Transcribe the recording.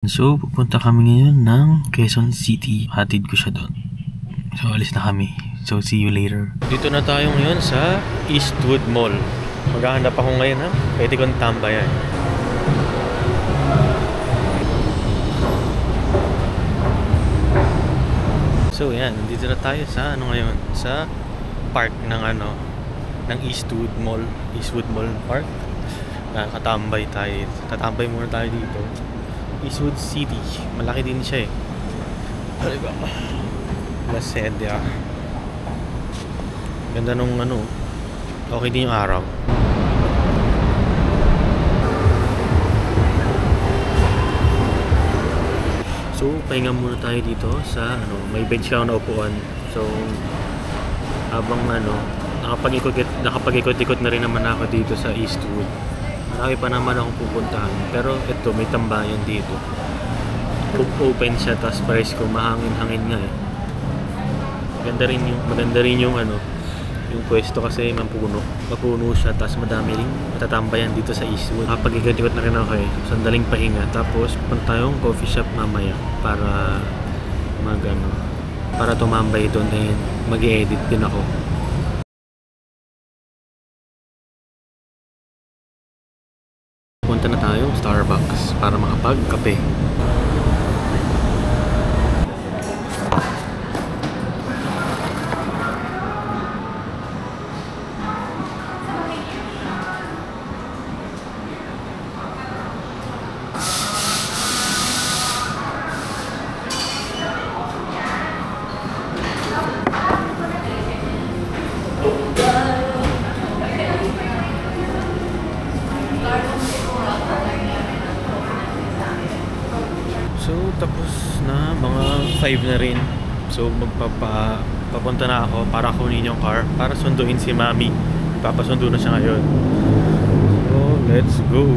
So, pupunta kami ngayon ng Quezon City. Hatid ko siya doon. So, alis na kami. So, see you later. Dito na tayo ngayon sa Eastwood Mall. Maghahanap ako ngayon ha. Pwede kong tambayan. So, yan. Dito na tayo sa ngayon? Sa park ng Eastwood Mall. Eastwood Mall Park. Nakatambay tayo. Tatambay muna tayo dito. Eastwood City. Malaki din siya eh. Ano ba? Lasedia. Ganda nung okay din yung araw. So, pahinga muna tayo dito sa may bench lang na upuan. So, habang nakapag-ikot-ikot na rin naman ako dito sa Eastwood. Marami pa naman akong pupuntahan. Pero ito, may tambayan dito. Open siya, tapos price ko mahangin-hangin nga eh. Maganda rin yung pwesto kasi mapuno siya, tapos madami rin matatambayan dito sa Eastwood. Nakapag-ikot-ikot na rin ako eh. Sandaling pahinga. Tapos punta tayong coffee shop mamaya para para tumambay doon and mag-edit din ako. Punta na tayong Starbucks para makapag-kape. So, tapos na, mga 5 na rin. So, papunta na ako para kunin yung car, para sunduin si Mami. Papasundo na siya ngayon. So, let's go!